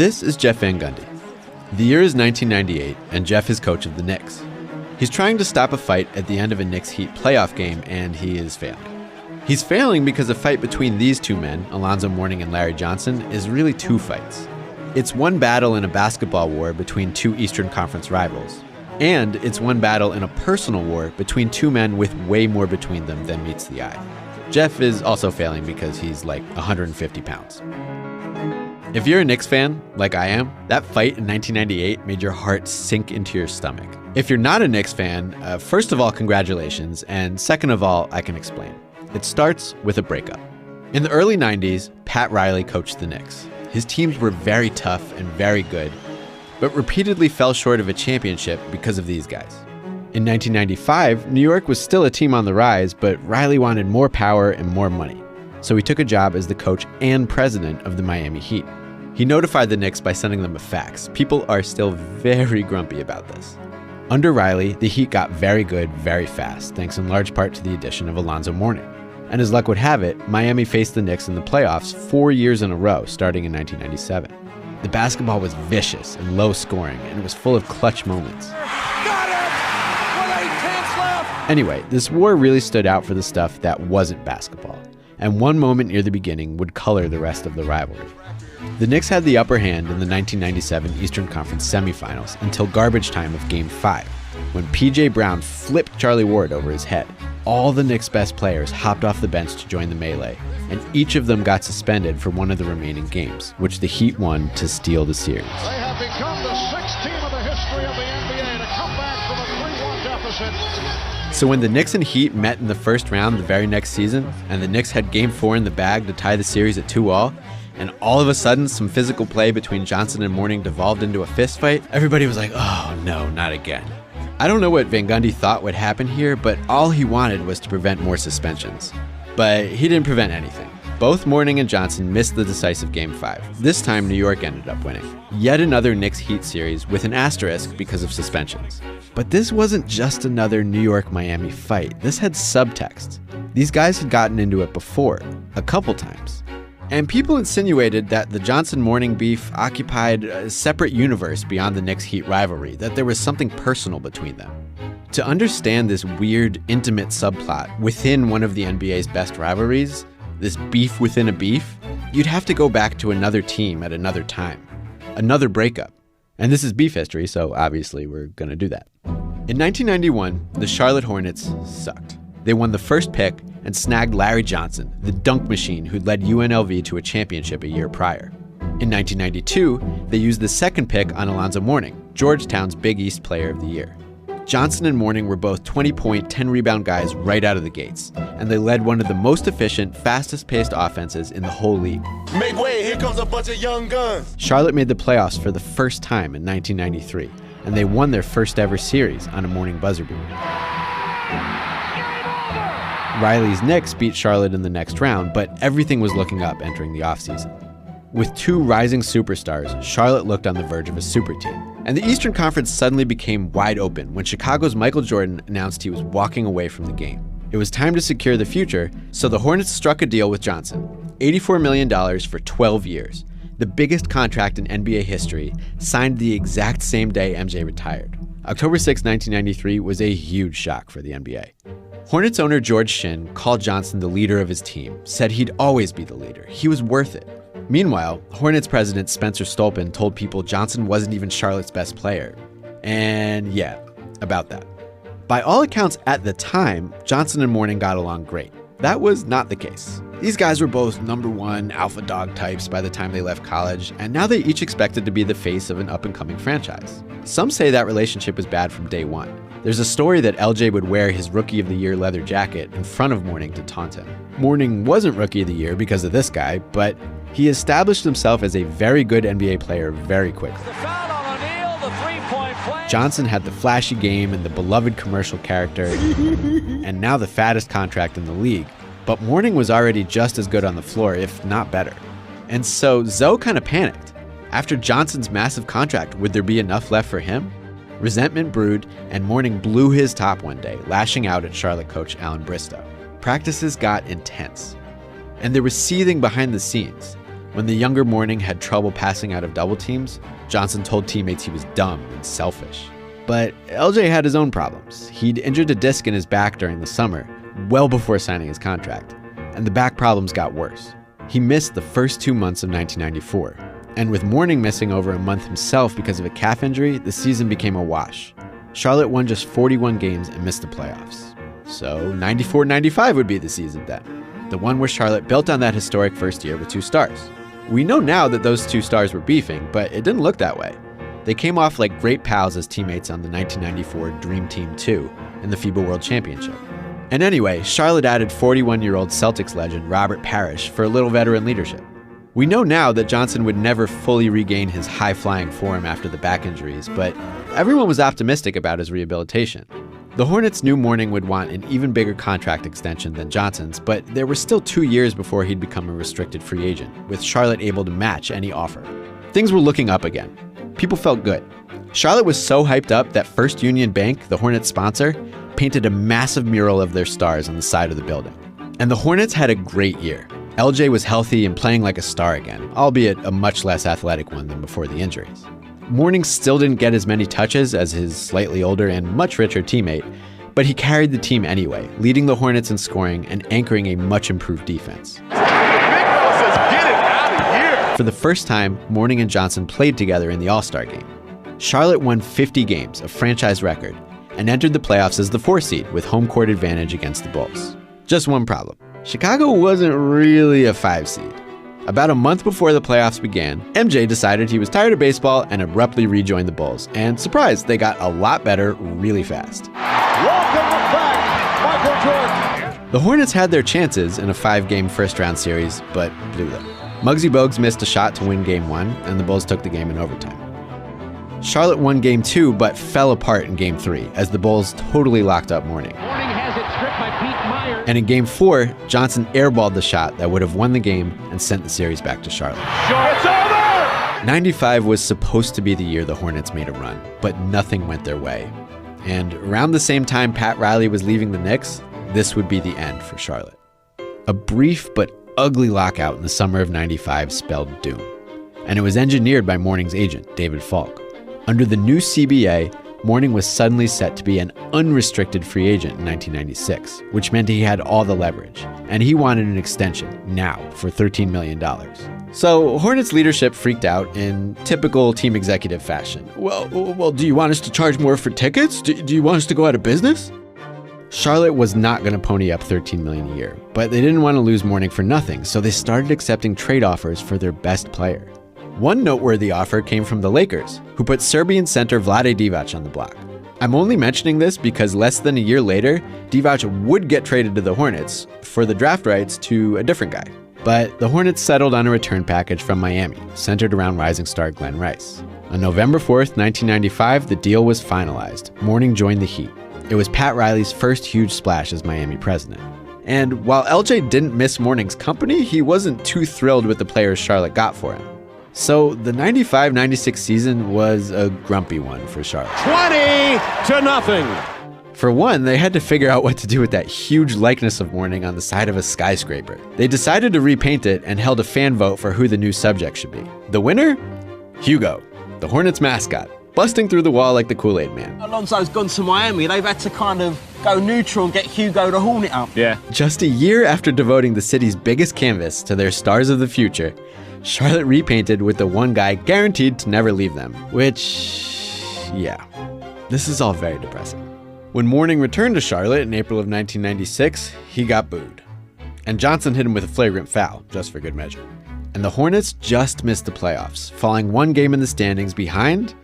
This is Jeff Van Gundy. The year is 1998, and Jeff is coach of the Knicks. He's trying to stop a fight at the end of a Knicks Heat playoff game, and he is failing. He's failing because a fight between these two men, Alonzo Mourning and Larry Johnson, is really two fights. It's one battle in a basketball war between two Eastern Conference rivals, and it's one battle in a personal war between two men with way more between them than meets the eye. Jeff is also failing because he's like 150 pounds. If you're a Knicks fan, like I am, that fight in 1998 made your heart sink into your stomach. If you're not a Knicks fan, first of all, congratulations, and second of all, I can explain. It starts with a breakup. In the early 90s, Pat Riley coached the Knicks. His teams were very tough and very good, but repeatedly fell short of a championship because of these guys. In 1995, New York was still a team on the rise, but Riley wanted more power and more money, so he took a job as the coach and president of the Miami Heat. He notified the Knicks by sending them a fax. People are still very grumpy about this. Under Riley, the Heat got very good very fast, thanks in large part to the addition of Alonzo Mourning. And as luck would have it, Miami faced the Knicks in the playoffs 4 years in a row, starting in 1997. The basketball was vicious and low scoring, and it was full of clutch moments. Got it! With 8 tenths left! Anyway, this war really stood out for the stuff that wasn't basketball, and one moment near the beginning would color the rest of the rivalry. The Knicks had the upper hand in the 1997 Eastern Conference semifinals until garbage time of Game 5, when P.J. Brown flipped Charlie Ward over his head. All the Knicks' best players hopped off the bench to join the melee, and each of them got suspended for one of the remaining games, which the Heat won to steal the series. They have become the 6th team of the history of the NBA to come back from a 3-1 deficit. So when the Knicks and Heat met in the first round the very next season, and the Knicks had Game 4 in the bag to tie the series at 2-2, and all of a sudden some physical play between Johnson and Mourning devolved into a fistfight, everybody was like, oh no, not again. I don't know what Van Gundy thought would happen here, but all he wanted was to prevent more suspensions. But he didn't prevent anything. Both Mourning and Johnson missed the decisive Game 5. This time, New York ended up winning. Yet another Knicks-Heat series with an asterisk because of suspensions. But this wasn't just another New York-Miami fight. This had subtext. These guys had gotten into it before, a couple times. And people insinuated that the Johnson-Mourning beef occupied a separate universe beyond the Knicks-Heat rivalry, that there was something personal between them. To understand this weird, intimate subplot within one of the NBA's best rivalries, this beef within a beef, you'd have to go back to another team at another time, another breakup. And this is beef history, so obviously we're going to do that. In 1991, the Charlotte Hornets sucked. They won the first pick and snagged Larry Johnson, the dunk machine who led UNLV to a championship a year prior. In 1992, they used the second pick on Alonzo Mourning, Georgetown's Big East Player of the Year. Johnson and Mourning were both 20-point, 10-rebound guys right out of the gates, and they led one of the most efficient, fastest-paced offenses in the whole league. Make way, here comes a bunch of young guns. Charlotte made the playoffs for the first time in 1993, and they won their first ever series on a Mourning buzzer beater. Riley's Knicks beat Charlotte in the next round, but everything was looking up entering the offseason. With two rising superstars, Charlotte looked on the verge of a super team. And the Eastern Conference suddenly became wide open when Chicago's Michael Jordan announced he was walking away from the game. It was time to secure the future, so the Hornets struck a deal with Johnson, $84 million for 12 years, the biggest contract in NBA history, signed the exact same day MJ retired. October 6, 1993 was a huge shock for the NBA. Hornets owner George Shinn called Johnson the leader of his team, said he'd always be the leader. He was worth it. Meanwhile, Hornets president Spencer Stolpen told people Johnson wasn't even Charlotte's best player. And yeah, about that. By all accounts at the time, Johnson and Mourning got along great. That was not the case. These guys were both #1 alpha dog types by the time they left college, and now they each expected to be the face of an up-and-coming franchise. Some say that relationship was bad from day one. There's a story that LJ would wear his Rookie of the Year leather jacket in front of Mourning to taunt him. Mourning wasn't Rookie of the Year because of this guy, but he established himself as a very good NBA player very quickly. The foul on O'Neal, the 3-point play. Johnson had the flashy game and the beloved commercial character, and now the fattest contract in the league. But Mourning was already just as good on the floor, if not better. And so Zoe kind of panicked. After Johnson's massive contract, would there be enough left for him? Resentment brewed, and Mourning blew his top one day, lashing out at Charlotte coach Alan Bristow. Practices got intense. And there was seething behind the scenes. When the younger Mourning had trouble passing out of double teams, Johnson told teammates he was dumb and selfish. But LJ had his own problems. He'd injured a disc in his back during the summer, well before signing his contract, and the back problems got worse. He missed the first 2 months of 1994, and with Mourning missing over a month himself because of a calf injury, the season became a wash. Charlotte won just 41 games and missed the playoffs. So 94-95 would be the season then, the one where Charlotte built on that historic first year with 2 stars. We know now that those 2 stars were beefing, but it didn't look that way. They came off like great pals as teammates on the 1994 Dream Team 2 in the FIBA World Championship. And anyway, Charlotte added 41-year-old Celtics legend Robert Parrish for a little veteran leadership. We know now that Johnson would never fully regain his high-flying form after the back injuries, but everyone was optimistic about his rehabilitation. The Hornets knew Mourning would want an even bigger contract extension than Johnson's, but there were still 2 years before he'd become a restricted free agent, with Charlotte able to match any offer. Things were looking up again. People felt good. Charlotte was so hyped up that First Union Bank, the Hornets sponsor, painted a massive mural of their stars on the side of the building. And the Hornets had a great year. LJ was healthy and playing like a star again, albeit a much less athletic one than before the injuries. Mourning still didn't get as many touches as his slightly older and much richer teammate, but he carried the team anyway, leading the Hornets in scoring and anchoring a much improved defense. For the first time, Mourning and Johnson played together in the All-Star game. Charlotte won 50 games, a franchise record, and entered the playoffs as the 4 seed with home court advantage against the Bulls. Just one problem. Chicago wasn't really a 5 seed. About a month before the playoffs began, MJ decided he was tired of baseball and abruptly rejoined the Bulls. And surprise, they got a lot better really fast. Welcome back, Michael Jordan. The Hornets had their chances in a 5-game first-round series, but blew them. Muggsy Bogues missed a shot to win Game 1, and the Bulls took the game in overtime. Charlotte won Game 2, but fell apart in Game 3, as the Bulls totally locked up Mourning. Mourning has it stripped by Pete Meyer. And in Game 4, Johnson airballed the shot that would have won the game and sent the series back to Charlotte. It's over! 95 was supposed to be the year the Hornets made a run, but nothing went their way. And around the same time Pat Riley was leaving the Knicks, this would be the end for Charlotte. A brief but ugly lockout in the summer of 95 spelled doom. And it was engineered by Mourning's agent, David Falk. Under the new CBA, Mourning was suddenly set to be an unrestricted free agent in 1996, which meant he had all the leverage, and he wanted an extension now for $13 million. So Hornets leadership freaked out in typical team executive fashion. Well, do you want us to charge more for tickets? Do you want us to go out of business? Charlotte was not going to pony up $13 million a year, but they didn't want to lose Mourning for nothing, so they started accepting trade offers for their best player. One noteworthy offer came from the Lakers, who put Serbian center Vlade Divac on the block. I'm only mentioning this because less than a year later, Divac would get traded to the Hornets for the draft rights to a different guy. But the Hornets settled on a return package from Miami, centered around rising star Glenn Rice. On November 4th, 1995, the deal was finalized. Mourning joined the Heat. It was Pat Riley's first huge splash as Miami president. And while LJ didn't miss Mourning's company, he wasn't too thrilled with the players Charlotte got for him. So the 95-96 season was a grumpy one for Charlotte. 20-0. For one, they had to figure out what to do with that huge likeness of Mourning on the side of a skyscraper. They decided to repaint it and held a fan vote for who the new subject should be. The winner? Hugo, the Hornets mascot, busting through the wall like the Kool-Aid Man. Alonso's gone to Miami. They've had to kind of go neutral and get Hugo the Hornet up. Yeah. Just a year after devoting the city's biggest canvas to their stars of the future, Charlotte repainted with the one guy guaranteed to never leave them, which, yeah, this is all very depressing. When Mourning returned to Charlotte in April of 1996, he got booed. And Johnson hit him with a flagrant foul, just for good measure. And the Hornets just missed the playoffs, falling one game in the standings behind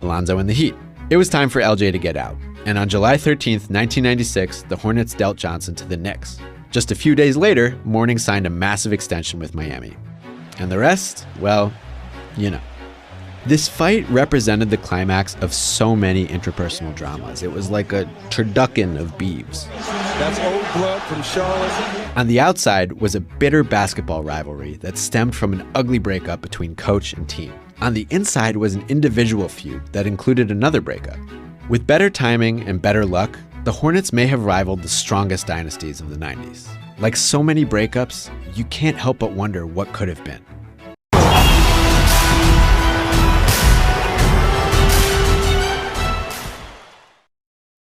Alonzo and the Heat. It was time for LJ to get out. And on July 13th, 1996, the Hornets dealt Johnson to the Knicks. Just a few days later, Mourning signed a massive extension with Miami. And the rest, well, you know. This fight represented the climax of so many interpersonal dramas. It was like a turducken of beeves. That's old blood from Charlotte. On the outside was a bitter basketball rivalry that stemmed from an ugly breakup between coach and team. On the inside was an individual feud that included another breakup. With better timing and better luck, the Hornets may have rivaled the strongest dynasties of the 90s. Like so many breakups, you can't help but wonder what could have been.